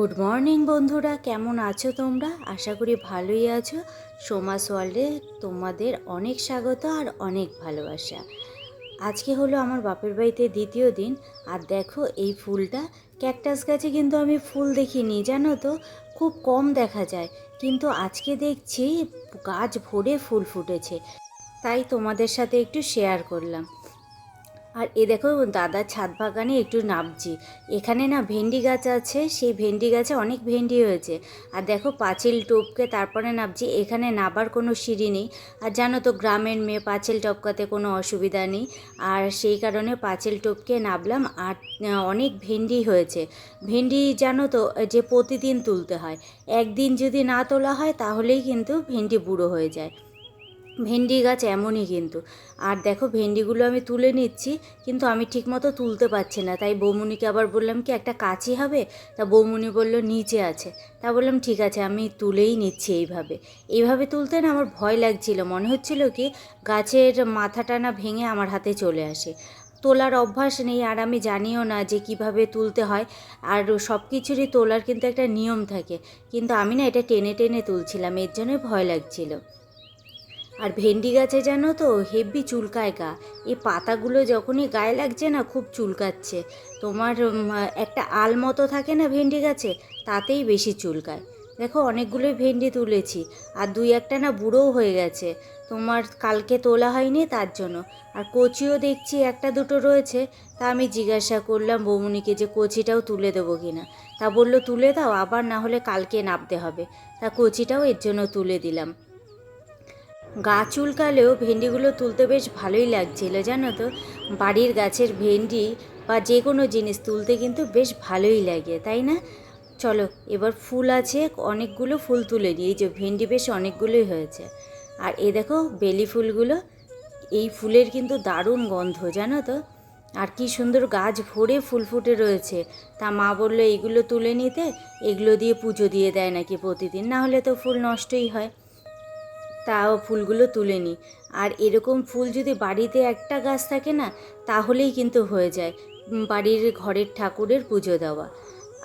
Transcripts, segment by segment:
Good morning বন্ধুরা, কেমন আছো তোমরা? আশা করি ভালোই আছো। সোমাস ওয়ার্ল্ডে তোমাদের অনেক স্বাগত আর অনেক ভালোবাসা। আজকে হলো আমার বাপের বাড়িতে দ্বিতীয় দিন। আর দেখো এই ফুলটা, ক্যাকটাস গাছে কিন্তু আমি ফুল দেখিনি, জানো তো, খুব কম দেখা যায়। কিন্তু আজকে দেখছি গাছ ভরে ফুল ফুটেছে, তাই তোমাদের সাথে একটু শেয়ার করলাম। আর এ দেখো দাদার ছাদ বাগানে একটু নামছি। এখানে না ভেন্ডি গাছ আছে, সেই ভেন্ডি গাছে অনেক ভেন্ডি হয়েছে। আর দেখো পাঁচিল টপকে তারপরে নামছি। এখানে নাবার কোনো সিঁড়ি নেই। আর জানো তো গ্রামের মেয়ে, পাঁচিল টপকাতে কোনো অসুবিধা নেই। আর সেই কারণে পাঁচিল টপকে নামলাম। আর অনেক ভেন্ডি হয়েছে। ভেন্ডি জানো তো যে প্রতিদিন তুলতে হয়, একদিন যদি না তোলা হয় তাহলেই কিন্তু ভেন্ডি বুড়ো হয়ে যায়। ভেন্ডি গাছ এমনই কিন্তু। আর দেখো ভেন্ডিগুলো আমি তুলে নিচ্ছি, কিন্তু আমি ঠিকমতো তুলতে পারছি না। তাই বৌমুনিকে আবার বললাম কি একটা কাঁচি হবে। তা বৌমুনি বলল নিচে আছে। তা বললাম ঠিক আছে, আমি তুলেই নিচ্ছি। এইভাবে তুলতে না আমার ভয় লাগছিল, মনে হচ্ছিল কি গাছের মাথাটা না ভেঙে আমার হাতে চলে আসে। তোলার অভ্যাস নেই, আর আমি জানিও না যে কিভাবে তুলতে হয়। আর সব কিছুরই তোলার কিন্তু একটা নিয়ম থাকে, কিন্তু আমি না এটা টেনে টেনে তুলছিলাম, এর জন্যই ভয় লাগছিল। আর ভেন্ডি গাছে জানো তো হেব্বি চুলকায় গা। এই পাতাগুলো যখনই গায়ে লাগছে না খুব চুলকাচ্ছে। তোমার একটা আল মতো থাকে না ভেন্ডি গাছে, তাতেই বেশি চুলকায়। দেখো অনেকগুলোই ভেন্ডি তুলেছি, আর দুই একটা না বুড়োও হয়ে গেছে। তোমার কালকে তোলা হয়নি তার জন্য। আর কচিও দেখছি একটা দুটো রয়েছে। তা আমি জিজ্ঞাসা করলাম বৌমুনিকে যে কচিটাও তুলে দেবো কিনা। তা বললো তুলে দাও, আবার না হলে কালকে নাবতে হবে। তা কচিটাও এর জন্য তুলে দিলাম। গা চুলকালেও ভেন্ডিগুলো তুলতে বেশ ভালোই লাগছিল, জানো তো। বাড়ির গাছের ভেন্ডি বা যে কোনো জিনিস তুলতে কিন্তু বেশ ভালোই লাগে, তাই না? চলো এবার ফুল আছে অনেকগুলো, ফুল তুলে নিই। এই যে ভেন্ডি বেশ অনেকগুলোই হয়েছে। আর এ দেখো বেলি ফুলগুলো, এই ফুলের কিন্তু দারুণ গন্ধ, জানো তো। আর কি সুন্দর গাছ ভরে ফুল ফুটে রয়েছে। তা মা বললো এইগুলো তুলে নিতে, এগুলো দিয়ে পুজো দিয়ে দেয় নাকি প্রতিদিন, না হলে তো ফুল নষ্টই হয়। তাও ফুলগুলো তুলে নিই। আর এরকম ফুল যদি বাড়িতে একটা গাছ থাকে না, তাহলেই কিন্তু হয়ে যায় বাড়ির ঘরের ঠাকুরের পুজো দেওয়া।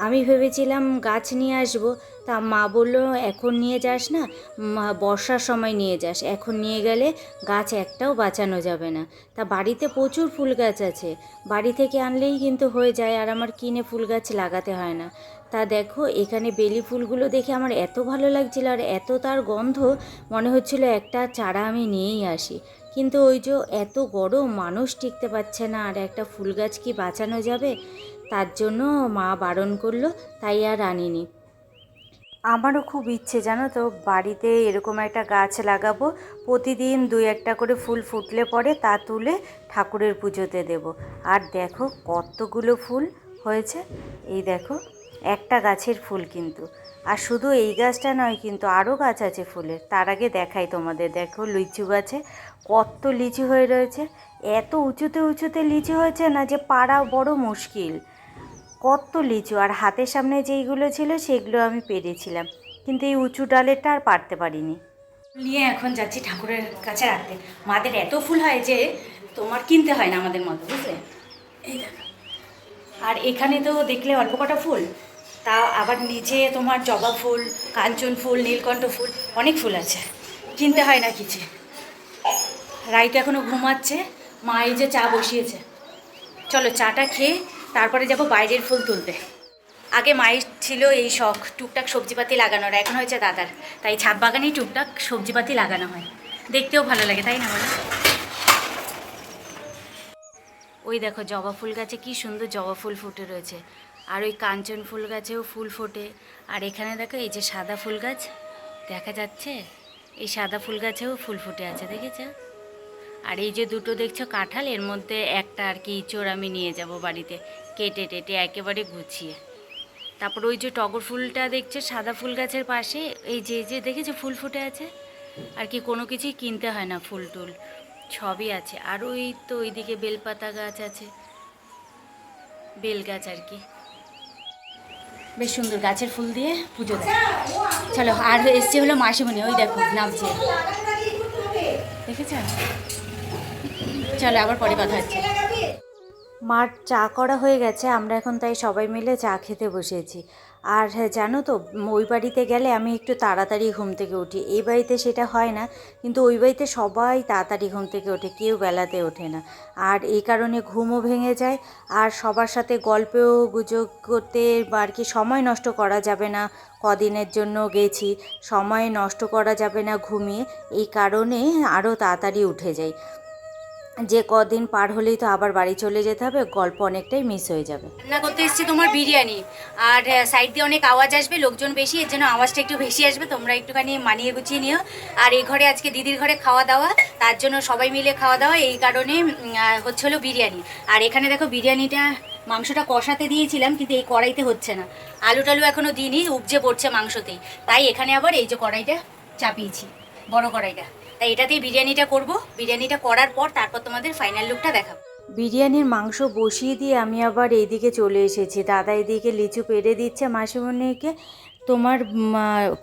আমি ভেবেছিলাম গাছ নিয়ে আসবো। তা মা বলল এখন নিয়ে যাস না, বর্ষার সময় নিয়ে যাস, এখন নিয়ে গেলে গাছ একটাও বাঁচানো যাবে না। তা বাড়িতে প্রচুর ফুল গাছ আছে, বাড়ি থেকে আনলেই কিন্তু হয়ে যায়, আর আমার কিনে ফুল গাছ লাগাতে হয় না। তা দেখো এখানে বেলি ফুলগুলো দেখে আমার এত ভালো লাগছিল, আর এত তার গন্ধ, মনে হচ্ছিল একটা চারা আমি নিয়েই আসি। কিন্তু ওই যে এত গরম, মানুষ টিকতে পারছে না, আর একটা ফুল গাছ কি বাঁচানো যাবে? তার জন্য মা বারণ করলো, তাই আর আনিনি। আমারও খুব ইচ্ছে, জানো তো, বাড়িতে এরকম একটা গাছ লাগাবো। প্রতিদিন দুই একটা করে ফুল ফুটলে পরে তা তুলে ঠাকুরের পুজোতে দেব। আর দেখো কতগুলো ফুল হয়েছে, এই দেখো একটা গাছের ফুল কিন্তু। আর শুধু এই গাছটা নয়, কিন্তু আরও গাছ আছে ফুলের। তার আগে দেখাই তোমাদের, দেখো লিচু গাছে কত লিচু হয়ে রয়েছে। এত উঁচুতে উঁচুতে লিচু হয়েছে না যে পাড়া বড় মুশকিল। কত লিচু, আর হাতের সামনে যেইগুলো ছিল সেগুলো আমি পেরেছিলাম, কিন্তু এই উঁচু ডালেরটা আর পারতে পারিনি। নিয়ে এখন যাচ্ছি ঠাকুরের কাছে রাখতে। মাদের এত ফুল হয় যে তোমার কিনতে হয় না আমাদের মতো, বুঝলে। এই দেখো, আর এখানে তো দেখলে অল্প কটা ফুল, তা আবার নিচে তোমার জবা ফুল, কাঞ্চন ফুল, নীলকণ্ঠ ফুল, অনেক ফুল আছে, কিনতে হয় না কিছু। রাইতে এখনও ঘুমাচ্ছে, মা এই যে চা বসিয়েছে। চলো চাটা খেয়ে তারপরে যাব বাইরের ফুল তুলতে। আগে মায়ের ছিল এই শখ টুকটাক সবজিপাতি লাগানোর, এখন হয়েছে দাদার। তাই ছাদ বাগানেই টুকটাক সবজিপাতি লাগানো হয়, দেখতেও ভালো লাগে, তাই না বলো? ওই দেখো জবা ফুল গাছে কি সুন্দর জবা ফুল ফুটে রয়েছে, আর ওই কাঞ্চন ফুল গাছেও ফুল ফোটে। আর এখানে দেখো এই যে সাদা ফুল গাছ দেখা যাচ্ছে, এই সাদা ফুল গাছেও ফুল ফুটে আছে, দেখেছো? আর এই যে দুটো দেখছো কাঁঠাল, এর মধ্যে একটা আর কি ইঁচড় আমি নিয়ে যাব বাড়িতে, কেটে টেটে একেবারে গুছিয়ে। তারপর ওই যে টগর ফুলটা দেখছো সাদা ফুল গাছের পাশে, এই যে দেখেছো ফুল ফুটে আছে। আর কি কোনো কিছুই কিনতে হয় না, ফুল টুল সবই আছে। আর ওই তো ওইদিকে বেলপাতা গাছ আছে, বেল গাছ আর কি। বেশ সুন্দর গাছের ফুল দিয়ে পুজো দেয়। চলো, আর এসছে হলো মাসিমণি, ওই দেখো নামছে, দেখেছ? চলো আবার পরে কথা হচ্ছে। মার চা করা হয়ে গেছে, আমরা এখন তাই সবাই মিলে চা খেতে বসেছি। আর হ্যাঁ, জানো তো ওই বাড়িতে গেলে আমি একটু তাড়াতাড়ি ঘুম থেকে উঠি, এই বাড়িতে সেটা হয় না, কিন্তু ওই বাড়িতে সবাই তাড়াতাড়ি ঘুম থেকে ওঠে, কেউ বেলাতে ওঠে না। আর এই কারণে ঘুমও ভেঙে যায়। আর সবার সাথে গল্পেও গুজব করতে বা আর কি সময় নষ্ট করা যাবে না, কদিনের জন্য গেছি, সময় নষ্ট করা যাবে না ঘুমিয়ে, এই কারণে আরও তাড়াতাড়ি উঠে যাই। যে কদিন পার হলেই তো আবার বাড়ি চলে যেতে হবে, গল্প অনেকটাই মিস হয়ে যাবে। রান্না করতে এসেছি তোমার বিরিয়ানি, আর সাইড দিয়ে অনেক আওয়াজ আসবে, লোকজন বেশি, এর জন্য আওয়াজটা একটু বেশি আসবে, তোমরা একটুখানি মানিয়ে গুছিয়ে নিও। আর এই ঘরে আজকে দিদির ঘরে খাওয়া দাওয়া, তার জন্য সবাই মিলে খাওয়া দাওয়া, এই কারণে হচ্ছে হলো বিরিয়ানি। আর এখানে দেখো বিরিয়ানিটা, মাংসটা কষাতে দিয়েছিলাম কিন্তু এই কড়াইতে হচ্ছে না, আলু টালু এখনও দিইনি, উপজে পড়ছে মাংসতেই, তাই এখানে আবার এই যে কড়াইটা চাপিয়েছি, বড় কড়াইটা, তাই এটাতেই বিরিয়ানিটা করব। বিরিয়ানিটা করার পর তারপর তোমাদের ফাইনাল লুকটা দেখাবো। বিরিয়ানির মাংস বসিয়ে দিয়ে আমি আবার এইদিকে চলে এসেছি, দাদা এদিকে লিচু পেড়ে দিচ্ছে মাসিমণিকে। তোমার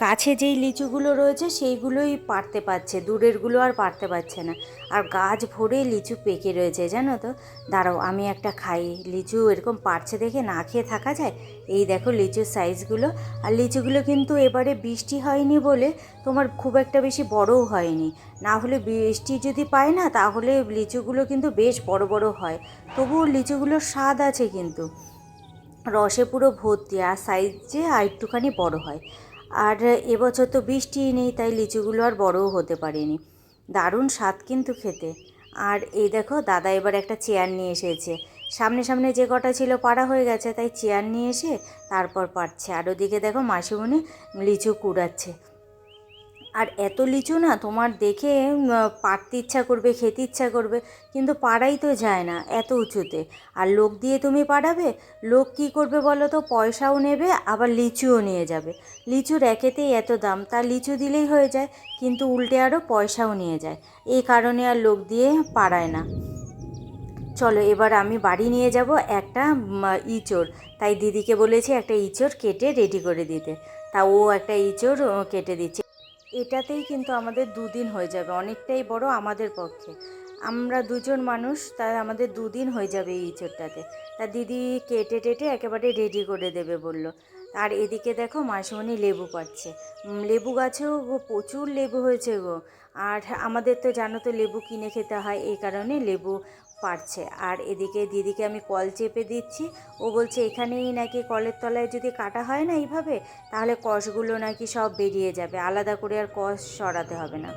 কাছে যেই লিচুগুলো রয়েছে সেইগুলোই পারতে পারছে, দূরেরগুলো আর পারতে পারছে না। আর গাছ ভরে লিচু পেকে রয়েছে জানো তো। দাঁড়াও আমি একটা খাই, লিচু এরকম পারছে দেখে না খেয়ে থাকা যায়। এই দেখো লিচুর সাইজগুলো। আর লিচুগুলো কিন্তু এবারে বৃষ্টি হয়নি বলে তোমার খুব একটা বেশি বড়ও হয়নি, না হলে বৃষ্টি যদি পায় না তাহলে লিচুগুলো কিন্তু বেশ বড় বড় হয়। তবুও লিচুগুলোর স্বাদ আছে, কিন্তু রসে পুরো ভর্তি, আর সাইজে আর একটুখানি বড় হয়। আর এবছর তো বৃষ্টি নেই, তাই লিচুগুলো আর বড়ও হতে পারেনি। দারুণ স্বাদ কিন্তু খেতে। আর এই দেখো দাদা এবার একটা চেয়ার নিয়ে এসেছে, সামনে সামনে যে কটা ছিল পাড়া হয়ে গেছে, তাই চেয়ার নিয়ে এসে তারপর পাড়ছে। আর ওদিকে দেখো মাসিমণি লিচু কুড়াচ্ছে। আর এত লিচু না তোমার দেখে পাড়তে ইচ্ছা করবে, খেতে ইচ্ছা করবে, কিন্তু পাড়াই তো যায় না এত উঁচুতে। আর লোক দিয়ে তুমি পাড়াবে, লোক কী করবে বলো তো, পয়সাও নেবে আবার লিচুও নিয়ে যাবে। লিচুর একেতেই এত দাম, তার লিচু দিলেই হয়ে যায়, কিন্তু উল্টে আরও পয়সাও নিয়ে যায়, এই কারণে আর লোক দিয়ে পাড়ায় না। চলো এবার আমি বাড়ি নিয়ে যাব একটা ইঁচড়, তাই দিদিকে বলেছি একটা ইঁচড় কেটে রেডি করে দিতে, তা ও একটা ইঁচড় কেটে দিচ্ছে। এটাতেই কিন্তু আমাদের 2 দিন হয়ে যাবে, অনেকটাই বড় আমাদের পক্ষে, আমরা 2জন মানুষ, তাই আমাদের 2 দিন হয়ে যাবে এই ইঁচড়টাতে। তা দিদি কেটে টেটে একেবারে রেডি করে দেবে বলল। আর এদিকে দেখো মাসিমণি লেবু পাড়ছে, লেবু গাছেও প্রচুর লেবু হয়েছে গো। আর আমাদের তো জানো তো লেবু কিনে খেতে হয়, এই কারণে লেবু পারছে। আর এদিকে দিদিকে আমি কল চেপে দিচ্ছি, ও বলছে এখানেই নাকি কলের তলায় যদি কাটা হয় না এইভাবে, তাহলে কষগুলো নাকি সব বেরিয়ে যাবে, আলাদা করে আর কষ সরাতে হবে না।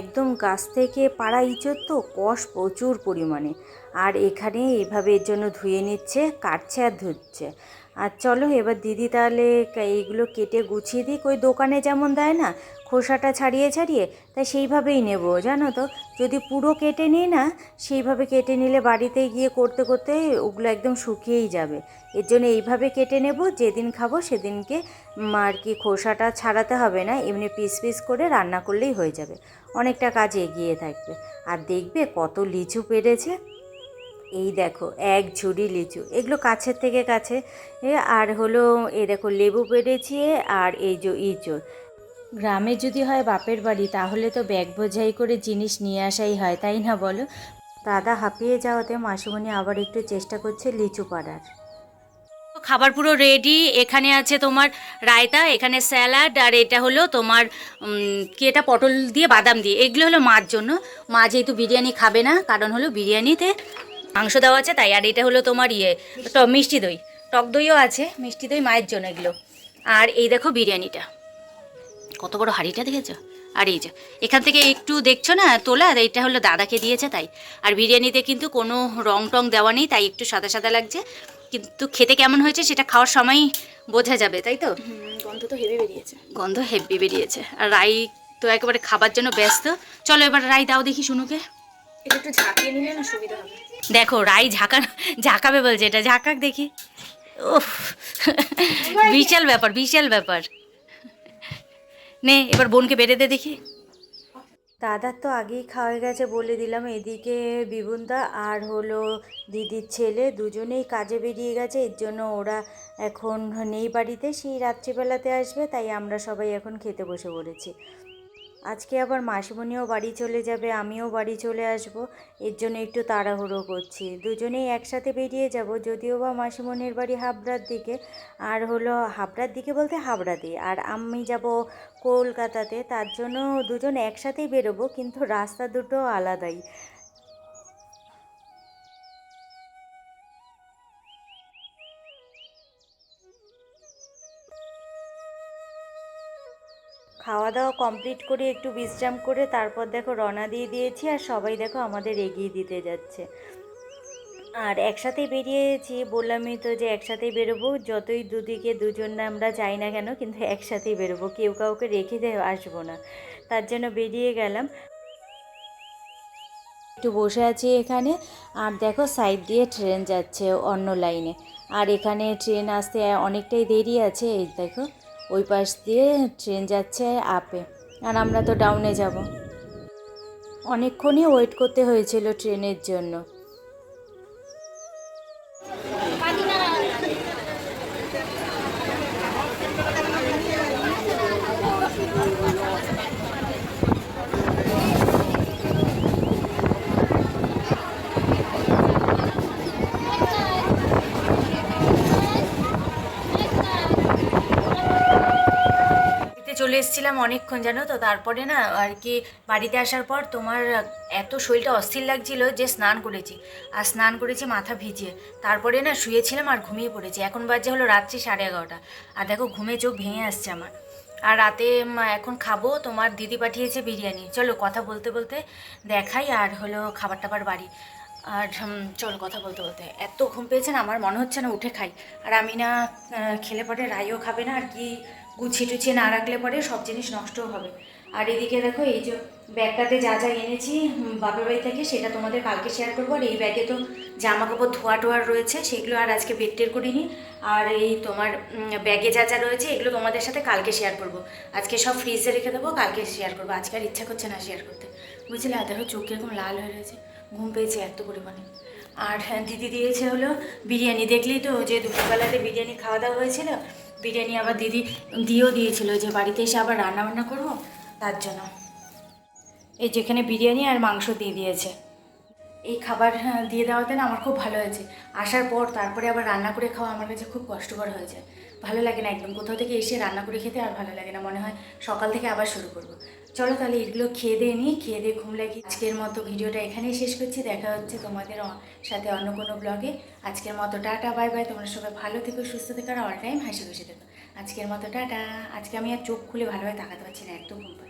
একদম গাছ থেকে পাড়া ইঁচড় তো, কষ প্রচুর পরিমাণে। আর এখানে এইভাবে এর জন্য ধুয়ে নিচ্ছে, কাটছে আর ধুচ্ছে। আর চলো এবার দিদি তাহলে এইগুলো কেটে গুছিয়ে দিই, ওই দোকানে যেমন দেয় না খোসাটা ছাড়িয়ে ছাড়িয়ে, তাই সেইভাবেই নেব জানো তো। যদি পুরো কেটে নিই না, সেইভাবে কেটে নিলে বাড়িতে গিয়ে করতে করতে ওগুলো একদম শুকিয়েই যাবে, এর জন্য এইভাবে কেটে নেব, যেদিন খাবো সেদিনকে আর কি খোসাটা ছাড়াতে হবে না, এমনি পিস পিস করে রান্না করলেই হয়ে যাবে, অনেকটা কাজ এগিয়ে থাকবে। আর দেখবে কত লিচু পেড়েছে, এই দেখো এক ঝুড়ি লিচু, এগুলো কাছের থেকে কাছে। আর হলো এই দেখো লেবু পেড়েছি, আর এই যে ইঁচড়। গ্রামে যদি হয় বাপের বাড়ি, তাহলে তো ব্যাগ বোঝাই করে জিনিস নিয়ে আসাই হয়, তাই না বলো। দাদা হাঁপিয়ে যাওয়াতে মাসিমণি আবার একটু চেষ্টা করছে লিচু পাড়ার। খাবার পুরো রেডি, এখানে আছে তোমার রায়তা, এখানে স্যালাড, আর এটা হলো তোমার কি এটা পটল দিয়ে বাদাম দিয়ে, এগুলো হলো মার জন্য। মা যেহেতু বিরিয়ানি খাবে না, কারণ হলো বিরিয়ানিতে মাংস দেওয়া আছে তাই। আর এটা হলো তোমার মিষ্টি দই, টক দইও আছে, মিষ্টি দই মায়ের জন্য এগুলো। আর এই দেখো বিরিয়ানিটা, কত বড় হাঁড়িটা দেখেছো। আর এই যে এখান থেকে একটু দেখছো না তোলা, এইটা হলো দাদাকে দিয়েছে তাই। আর বিরিয়ানিতে কিন্তু কোনো রং টং দেওয়া নেই, তাই একটু সাদা সাদা লাগছে, কিন্তু খেতে কেমন হয়েছে সেটা খাওয়ার সময় বোঝা যাবে, তাই তো। গন্ধ তো হেভি বেরিয়েছে, গন্ধ হেভি বেরিয়েছে। আর রাই তো একেবারে খাবার জন্য ব্যস্ত। চলো এবার রাই দাও দেখি শুনুকে। এটা একটু ঝাঁকিয়ে নিলে না সুবিধা হবে। দেখো রাই ঝাঁকাবে বলছে, এটা ঝাঁকাক দেখি। ওহ বিশাল ব্যাপার, বিশাল ব্যাপার। নে এবার বোনকে বেড়ে দে দেখি। দাদার তো আগেই খাওয়া গেছে বলে দিলাম। এদিকে বিবুনদা আর হলো দিদির ছেলে দুজনেই কাজে বেরিয়ে গেছে, এর জন্য ওরা এখন নেই বাড়িতে, সেই রাত্রিবেলাতে আসবে, তাই আমরা সবাই এখন খেতে বসে পড়েছি। আজকে আবার মাসিমণিও বাড়ি চলে যাবে, আমিও বাড়ি চলে আসব, এর জন্য একটু তাড়াহুড়ো করছি। দুজনেই একসাথে বেরিয়ে যাব, যদিও বা মাসিমণির বাড়ি হাবড়ার দিকে, আর হলো হাবড়ার দিকে বলতে হাবড়াতে, আর আমি যাব কলকাতাতে। তার জন্য দুজন একসাথেই বেরোবো, কিন্তু রাস্তা দুটো আলাদাই। খাওয়া দাওয়া কমপ্লিট করে একটু বিশ্রাম করে তারপর দেখো রওনা দিয়ে দিয়েছি, আর সবাই দেখো আমাদের এগিয়ে দিতে যাচ্ছে। আর একসাথেই বেরিয়েছি, বললামই তো যে একসাথেই বেরোবো, যতই দুদিকে দুজন না আমরা যাই না কেন, কিন্তু একসাথেই বেরোবো, কেউ কাউকে রেখে আসবো না। তার জন্য বেরিয়ে গেলাম। একটু বসে আছি এখানে, আর দেখো সাইড দিয়ে ট্রেন যাচ্ছে অন্য লাইনে, আর এখানে ট্রেন আসতে অনেকটাই দেরি আছে। এই দেখো ওই পাশ দিয়ে ট্রেন যাচ্ছে আপে, আর আমরা তো ডাউনে যাব। অনেকক্ষণই ওয়েট করতে হয়েছিল ট্রেনের জন্য। চলে এসেছিলাম অনেকক্ষণ, জানো তো। তারপরে না আর কি বাড়িতে আসার পর তোমার এত শরীরটা অস্থির লাগছিল যে স্নান করেছি, আর স্নান করেছি মাথা ভিজিয়ে। তারপরে না শুয়েছিলাম আর ঘুমিয়ে পড়েছি। এখন বাজে হলো রাত্রি 11:30, আর দেখো ঘুমে চোখ ভেঙে আসছে আমার। আর রাতে এখন খাবো, তোমার দিদি পাঠিয়েছে বিরিয়ানি। চলো কথা বলতে বলতে দেখাই, আর হলো খাবার টাবার বাড়ি। আর চলো কথা বলতে বলতে এত ঘুম পেয়েছে না, আমার মনে হচ্ছে না উঠে খাই। আর আমি না খেলে পরে রাইও খাবে না, আর কি গুছিয়ে টুছিয়ে না রাখলে পরে সব জিনিস নষ্টও হবে। আর এদিকে দেখো এই যে ব্যাগটাতে যা যা এনেছি বাপের বাড়ি থেকে, সেটা তোমাদের কালকে শেয়ার করবো। আর এই ব্যাগে তো জামা কাপড় ধোয়া টোয়ার রয়েছে, সেগুলো আর আজকে বের টের করিনি। আর এই তোমার ব্যাগে যা যা রয়েছে এগুলো তোমাদের সাথে কালকে শেয়ার করবো। আজকে সব ফ্রিজে রেখে দেবো, কালকে শেয়ার করবো। আজকে আর ইচ্ছা করছে না শেয়ার করতে, বুঝলে। আর দেখো চোখ এরকম লাল হয়ে রয়েছে, ঘুম পেয়েছে এত পরিমাণে। আর হ্যাঁ, দিদি দিয়েছে হলো বিরিয়ানি। দেখলেই তো যে দুপুরবেলাতে বিরিয়ানি খাওয়া দাওয়া হয়েছিল, বিরিয়ানি আবার দিদি দিয়েও দিয়েছিল যে বাড়িতে এসে আবার রান্নাবান্না করবো, তার জন্য এই যেখানে বিরিয়ানি আর মাংস দিয়ে দিয়েছে। এই খাবার দিয়ে দেওয়াতে না আমার খুব ভালো হয়েছে। আসার পর তারপরে আবার রান্না করে খাওয়া আমার কাছে খুব কষ্টকর হয়েছে, ভালো লাগে না একদম। কোথাও থেকে এসে রান্না করে খেতে আর ভালো লাগে না, মনে হয় সকাল থেকে আবার শুরু করব। চলো তাহলে এগুলো খেয়ে দিয়ে নিই, খেয়ে দিয়ে ঘুম লাগি। আজকের মতো ভিডিওটা এখানেই শেষ করছি, দেখা হচ্ছে তোমাদের সাথে অন্য কোনো ব্লগে। আজকের মতো টাটা, বাই বাই। তোমরা সবাই ভালো থেকো, সুস্থ থেকো, আর অল টাইম হাসি খুশি থেকো। আজকের মতো টাটা। আজকে আমি আর চোখ খুলে ভালোভাবে তাকাতে পারছি না, একদম ঘুম পাচ্ছে।